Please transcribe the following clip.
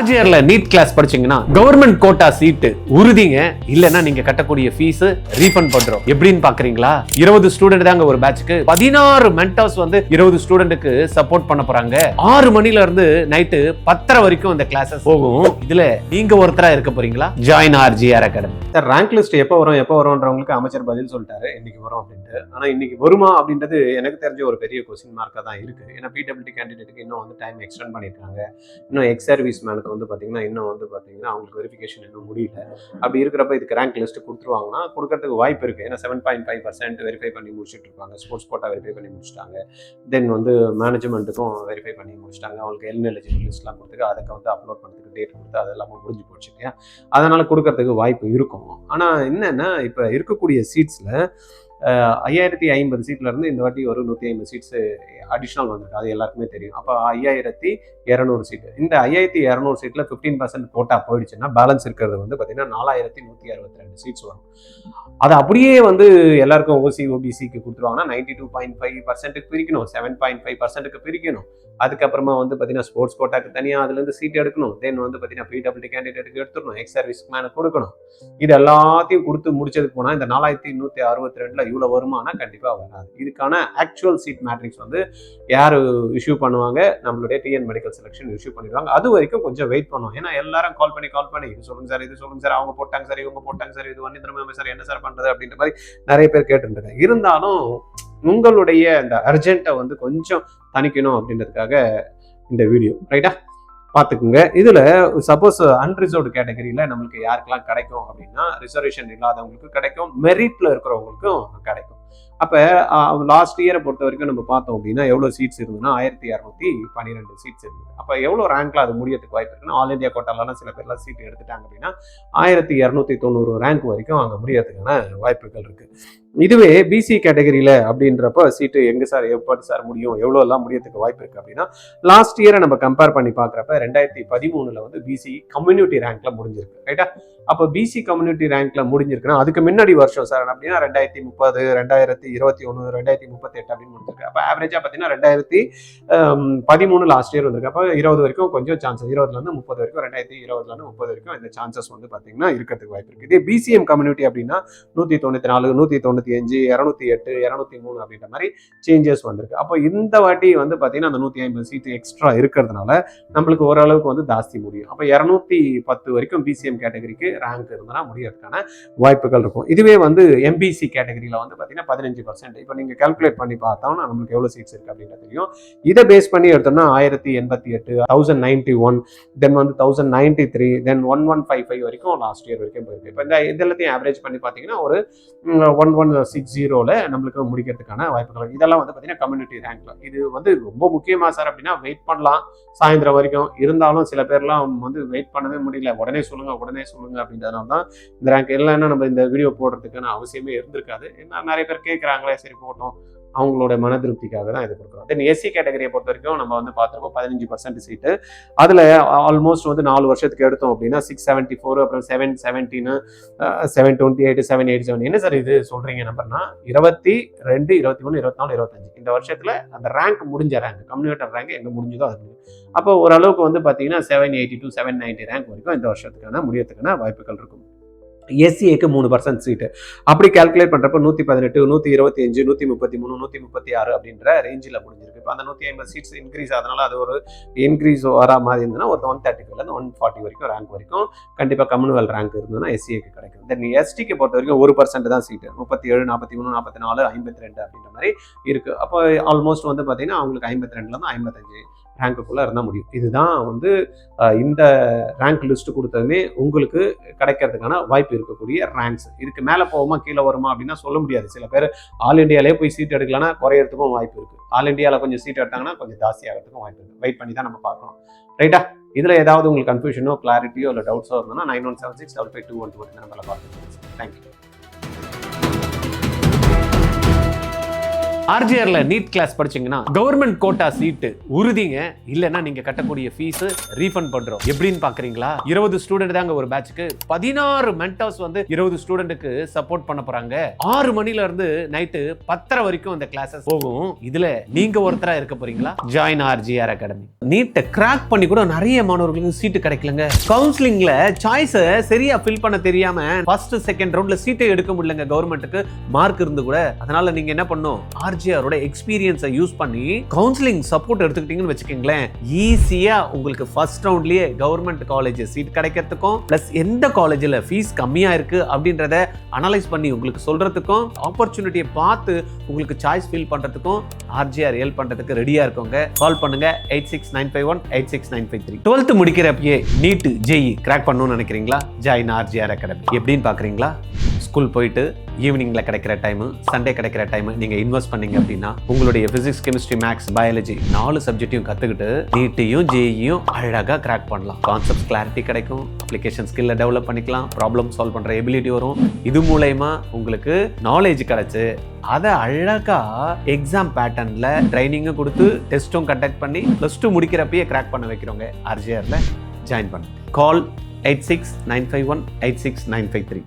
ஆர்ஜிஆர்ல NEET class படிச்சீங்கன்னா government quota சீட்டு உறுதிங்க. இல்லன்னா நீங்க கட்டக்கூடிய ஃபீஸ் ரீஃபண்ட் பண்றோம். எப்படின்னு பாக்குறீங்களா? 20 ஸ்டூடெண்ட் தாங்க ஒரு பேட்ச்க்கு. 16 மென்டர்ஸ் வந்து 20 ஸ்டூடெண்ட்க்கு சப்போர்ட் பண்ண போறாங்க. 6 மணில இருந்து நைட்டு 10:30 வரைக்கும் இந்த கிளாஸஸ் போகும். இதுல நீங்க ஒருத்தரா இருக்க போறீங்களா? Join RGR academy. Sir, rank list எப்போ வரும்ன்றவங்களுக்கு அமைச்சர் பதில் சொல்லிட்டாரு, இன்னைக்கு வரும் அப்படின்ட்டு. ஆனா இன்னைக்கு வருமா அப்படின்றது எனக்கு தெரிஞ்ச ஒரு பெரிய கொஸ்டின் மார்க்கா தான் இருக்கு. ஏன்னா பிடபிள்யூடி கேண்டிடேட்டுக்கு இன்னும் வந்து டைம் எக்ஸ்டெண்ட் பண்ணியிருக்காங்க. இன்னும் எக்ஸ் சர்வீஸ் மேனுக்கு வந்து பார்த்தீங்கன்னா இன்னும் வந்து பார்த்தீங்கன்னா அவங்களுக்கு வெரிஃபிகேஷன் இன்னும் முடியல. அப்படி இருக்கிறப்ப இதுக்கு ரேங்க் லிஸ்ட் கொடுத்துருவாங்கன்னா கொடுக்கறதுக்கு வாய்ப்பு இருக்கு. ஏன்னா 7.5% வெரிஃபை பண்ணி முடிச்சுட்டு இருப்பாங்க. ஸ்போர்ட்ஸ் கோட்டா வெரிஃபை பண்ணி முடிச்சிட்டாங்க. தென் வந்து மேனேஜ்மெண்ட்டுக்கும் வெரிஃபை பண்ணி முடிச்சிட்டாங்க. அவங்களுக்கு எலிஜிபிள் லிஸ்ட்லாம் கொடுத்துட்டு அதுக்கு வந்து அப்லோட் பண்ணுறதுக்கு டேட் கொடுத்து அதெல்லாம் முடிஞ்சு போச்சு இல்லையா? அதனால கொடுக்கறதுக்கு வாய்ப்பு இருக்கும். ஆனா என்னன்னா, இப்ப இருக்கக்கூடிய சீட்ஸ்ல 5050 சீட்ல இருந்து இந்த வாட்டி ஒரு 150 சீட்ஸ் அடிஷனல் வந்திருக்கு. அது எல்லாருக்குமே தெரியும். அப்போ 5200 சீட்டு. இந்த 5200 சீட்ல 15% கோட்டா போயிடுச்சுன்னா பேலன்ஸ் இருக்கிறது வந்து பார்த்தீங்கன்னா 4162 சீட்ஸ் வரும். அதை அப்படியே வந்து எல்லாருக்கும் ஓபிசிக்கு கொடுத்துருவாங்கன்னா 92.5% பிரிக்கணும், 7.5% பிரிக்கணும். அதுக்கப்புறமா வந்து பார்த்தீங்கன்னா ஸ்போர்ட்ஸ் கோட்டாக்கு தனியாக அதுலேருந்து சீட் எடுக்கணும். தென் வந்து பார்த்தீங்கன்னா பிடபிள்யூடி கேண்டிடேட்டுக்கு எடுத்துடணும், எக்ஸ் சர்வீஸ் மேனுக்கு கொடுக்கணும். இது எல்லாத்தையும் கொடுத்து முடிச்சதுக்கு போனால் இந்த 4162 இவ்வளோ வருமானா கண்டிப்பாக வராது. இதுக்கான ஆக்சுவல் சீட் மேட்ரிக்ஸ் வந்து யார் இஷ்யூ பண்ணுவாங்க? நம்மளுடைய டிஎன் மெடிக்கல் செலெக்ஷன் இஷ்யூ பண்ணிடுவாங்க. அது வரைக்கும் கொஞ்சம் வெயிட் பண்ணுவோம். ஏன்னா எல்லாரும் கால் பண்ணி இது சொல்லுங்க சார், இது சொல்லுங்க சார், அவங்க போட்டாங்க சார், இவங்க போட்டாங்க சார், இது வன்னித்திரமே சார், என்ன சார் பண்றது அப்படின்ற மாதிரி நிறைய பேர் கேட்டுருக்காங்க. இருந்தாலும் உங்களுடைய இந்த அர்ஜென்ட்டை வந்து கொஞ்சம் தணிக்கணும் அப்படின்றதுக்காக இந்த வீடியோ ரைட்டா பார்த்துக்குங்க. இதுல சப்போஸ் அன்ரிசர்வ்டு கேட்டகரியில நம்மளுக்கு யாருக்கெல்லாம் கிடைக்கும் அப்படின்னா, ரிசர்வேஷன் இல்லாதவங்களுக்கு கிடைக்கும், மெரிட்ல இருக்கிறவங்களுக்கும் கிடைக்கும். அப்ப லாஸ்ட் இயரை பொறுத்த வரைக்கும் நம்ம பார்த்தோம் அப்படின்னா எவ்வளவு சீட்ஸ் இருந்ததுன்னா 1212 சீட்ஸ் இருந்தது. அப்ப எவ்வளவு ரேங்க்ல அது முடியறதுக்கு வாய்ப்பு இருக்குன்னா, ஆல் இந்தியா கோட்டாலாம் சில பேர்லாம் சீட் எடுத்துட்டாங்க அப்படின்னா 1290 ரேங்க் வரைக்கும் அங்க முடியறதுக்கான வாய்ப்புகள் இருக்கு. இதுவே பிசி கேட்டகரியில அப்படின்றப்ப சீட்டு எங்க சார், எப்படி சார் முடியும், எவ்வளோ எல்லாம் முடியறதுக்கு வாய்ப்பு இருக்கு அப்படின்னா, லாஸ்ட் இயரை நம்ம கம்பேர் பண்ணி பார்க்குறப்ப 2013 வந்து பிசி கம்யூனிட்டி ரேங்க்ல முடிஞ்சிருக்கு ரைட்டா? அப்போ பிசி கம்யூனிட்டி ரேங்க்ல முடிஞ்சிருக்குன்னா அதுக்கு முன்னாடி வருஷம் சார் அப்படின்னா 2030, 2021, 2038 அப்படின்னு முடிஞ்சிருக்கு. அப்போ ஆவரேஜா பார்த்தீங்கன்னா 2013 லாஸ்ட் இயர் வந்திருக்கு. அப்போ 20 வரைக்கும் கொஞ்சம் சான்சஸ், 20ல இருந்து 30 வரைக்கும், 2020ல இருந்து 30 வரைக்கும் இந்த சான்சஸ் வந்து பார்த்தீங்கன்னா இருக்கிறதுக்கு வாய்ப்பு இருக்கு. இதே பிசிஎம் கம்யூனிட்டி அப்படின்னா 194, 195, 208, 203 அப்படின்ற மாதிரி சேஞ்சஸ் வந்திருக்கு. அப்போ இந்த வாட்டி வந்து பார்த்தீங்கன்னா அந்த 150 சீட்டு எக்ஸ்ட்ரா இருக்கிறதுனால நம்மளுக்கு ஓரளவுக்கு வந்து ஜாஸ்தி முடியும். அப்போ 210 வரைக்கும் பிசிஎம் கேட்டகரிக்கு ரேங்க் இருந்தா முடியறதுக்கான வாய்ப்புகள் இருக்கும். இதுவே வந்து எம்பிசி கேட்டகரியில வந்து பார்த்தீங்கன்னா 15%. இப்போ நீங்க கால்குலேட் பண்ணி பார்த்தோம்னா நம்மளுக்கு எவ்வளவு சீட்ஸ் இருக்கு அப்படின்னு தெரியும். இதை பேஸ் பண்ணி எடுத்தோம்னா 1088, 1091, தென் வந்து 1093, தென் 1155 வரைக்கும் லாஸ்ட் இயர் வரைக்கும் போயிருக்கு. இப்போ இந்த இதெல்லாத்தையும் ஆவரேஜ் பண்ணி பார்த்தீங்கன்னா ஒரு 1160ல நம்மளுக்கு முடிக்கிறதுக்கான வாய்ப்புகள். இதெல்லாம் வந்து பார்த்தீங்கன்னா கம்யூனிட்டி ரேங்க்ல. இது வந்து ரொம்ப முக்கியமா சார் அப்படின்னா வெயிட் பண்ணலாம் சாயந்தரம் வரைக்கும். இருந்தாலும் சில பேர்லாம் வந்து வெயிட் பண்ணவே முடியல, உடனே சொல்லுங்க அப்படின்றதுனால தான் இந்த ரேங்க். இல்லைன்னா நம்ம இந்த வீடியோ போடுறதுக்கான அவசியமே இருந்திருக்காது. ஏன்னா நிறைய பேர் கேட்குறாங்களே, சரி போட்டோம், அவங்களோட மன திருப்திக்காக தான் இது கொடுக்குறோம். தென் எஸ்சி கேட்டகரியை பொறுத்த வரைக்கும் நம்ம வந்து பார்த்துருக்கோம் 15% சீட்டு. அதில் ஆல்மோஸ்ட் வந்து 4 வருஷத்துக்கு எடுத்தோம் அப்படின்னா 674, அப்புறம் 717, 728, 787. என்ன சார் இது சொல்றீங்க நம்பர்னா 22, 21, 24, 25 இந்த வருஷத்துல அந்த ரேங்க் முடிஞ்ச ரேங்க், கம்யூனிட்டர் ரேங்க் எங்க முடிஞ்சதோ அது. அப்போ ஓரளவுக்கு வந்து பார்த்தீங்கன்னா 782, 790 ரேங்க் வரைக்கும் இந்த வருஷத்துக்கான முடியறதுக்கான வாய்ப்புகள் இருக்கும். எஸ்சிஏக்கு 3% சீட்டு. அப்படி கால்குலேட் பண்றப்ப 118, 125, 133, 136 அப்படின்ற ரேஞ்சில் முடிஞ்சிருக்கு. இப்போ அந்த 150 சீட்ஸ் இன்க்ரீஸ் ஆதனால அது ஒரு இன்க்ரீஸ் வர மாதிரி இருந்ததுன்னா ஒரு 135 140 வரைக்கும் ரேங்க் வரைக்கும் கண்டிப்பாக கம்யூனல் ரேங்க் இருந்ததுன்னா எஸ்சிஏக்கு கிடைக்கும். தென் எஸ்டிக்கு பொறுத்த வரைக்கும் 1% தான் சீட்டு. 37, 43, 44, 52 அப்படின்ற மாதிரி இருக்கு. அப்போ ஆல்மோஸ்ட் வந்து பார்த்தீங்கன்னா அவங்களுக்கு 52லேருந்து 55 ரேங்க்குள்ளே இருந்தால் முடியும். இதுதான் வந்து இந்த ரேங்க் லிஸ்ட் கொடுத்ததுமே உங்களுக்கு கிடைக்கிறதுக்கான வாய்ப்பு இருக்கக்கூடிய ரேங்க்ஸ். இதுக்கு மேலே போகுமா கீழே வருமா அப்படின்னா சொல்ல முடியாது. சில பேர் ஆல் இண்டியாலே போய் சீட் எடுக்கலன்னா குறையறதுக்கும் வாய்ப்பு இருக்குது. ஆல் இண்டியாவில் கொஞ்சம் சீட் எடுத்தாங்கன்னா கொஞ்சம் ஜாஸ்தி ஆகிறதுக்கும் வாய்ப்பு இருக்குது. வெயிட் பண்ணி தான் நம்ம பார்க்கணும் ரைட்டா? இதில் ஏதாவது உங்களுக்கு கன்ஃபியூஷனோ கிளாரிட்டியோ இல்லை டவுட்ஸோ இருந்ததுன்னா 91765521 நம்பரில் பார்த்துக்கோங்க. தேங்க்யூ. ஆர்ஜிஆர்ல நீட் கிளாஸ் படிச்சீங்கன்னா கவர்மெண்ட் கோட்டா சீட்டு உறுதிங்க. இல்லைன்னா நீங்க கட்டக்கூடிய ஃபீஸ் ரீஃபண்ட் பண்றோம். எப்படின்னு பாக்குறீங்களா? 20 ஸ்டூடெண்ட் தாங்க ஒரு பேட்ச்க்கு. 16 மென்டர்ஸ் வந்து 20 ஸ்டூடெண்ட்டுக்கு சப்போர்ட் பண்ண போறாங்க. 6 மணில இருந்து நைட்டு 10:30 வரைக்கும் அந்த கிளாஸஸ் போகும். இதுல நீங்க ஒருத்தரா இருக்க போறீங்களா? Join RGR academy. நீட்டை கிராக் பண்ணி கூட நிறைய மாணவர்களுக்கு சீட்டு கிடைக்கலங்க. கவுன்சிலிங்ல சாய்ஸ் சரியா ஃபில் பண்ண தெரியாம ஃபர்ஸ்ட் செகண்ட் ரவுண்ட்ல சீட்டை எடுக்க முடியலங்க. கவர்மெண்ட்டுக்கு மார்க் இருந்து கூட. அதனால நீங்க என்ன பண்ணும்? ஆர்ஜிஆரோட எக்ஸ்பீரியன்ஸை யூஸ் பண்ணி கவுன்சிலிங் சப்போர்ட் எடுத்துக்கிட்டீங்கன்னு வச்சுக்கீங்களேன், ஈஸியா உங்களுக்கு ஃபர்ஸ்ட் ரவுண்ட்லயே கவர்மெண்ட் காலேஜ் சீட் கிடைக்கிறதுக்கும் பிளஸ் எந்த காலேஜ்ல ஃபீஸ் கம்மியா இருக்கு அப்படின்றத அனலைஸ் பண்ணி உங்களுக்கு சொல்றதுக்கும் ஆப்பர்ச்சுனிட்டியை பார்த்து உங்களுக்கு சாய்ஸ் ஃபில் பண்றதுக்கும் ஆர்ஜிஆர் ஹெல்ப் பண்றதுக்கு ரெடியா இருக்கோங்க. கால் பண்ணுங்க 8695186953. 12th முடிக்கிறப்பயே நீட் ஜேஇ கிராக் பண்ணணும்னு நினைக்கிறீங்களா? Join RGR academy. எப்படின்னு பாக்குறீங்களா? ஸ்கூல் போயிட்டு ஈவினிங்ல கிடைக்கிற டைம், சண்டே கிடைக்கிற டைம் நீங்க இன்வெஸ்ட் பண்ணீங்க அப்படின்னா உங்களுடைய பிசிக்ஸ், கெமிஸ்ட்ரி, மேக்ஸ், பயாலஜி 4 சப்ஜெக்டையும் கத்துக்கிட்டு நீட்டையும் ஜேஇயும் அழகா கிராக் பண்ணலாம். கான்செப்ட் கிளாரிட்டி கிடைக்கும், அப்ளிகேஷன் ஸ்கில்ல டெவலப் பண்ணிக்கலாம், ப்ராப்ளம் சால்வ் பண்ற எபிலிட்டி வரும். இது மூலமா உங்களுக்கு நாலேஜ் கிடைச்சு அதை அழகா எக்ஸாம் பேட்டர்ன்ல ட்ரைனிங்கும் கொடுத்து டெஸ்ட்டும் கண்டக்ட் பண்ணி +2 முடிக்கிறப்பயே கிராக் பண்ண வைக்கிறோங்க. ஆர்ஜிஆர்ல ஜாயின் பண்ணுங்க. கால் 8695186953.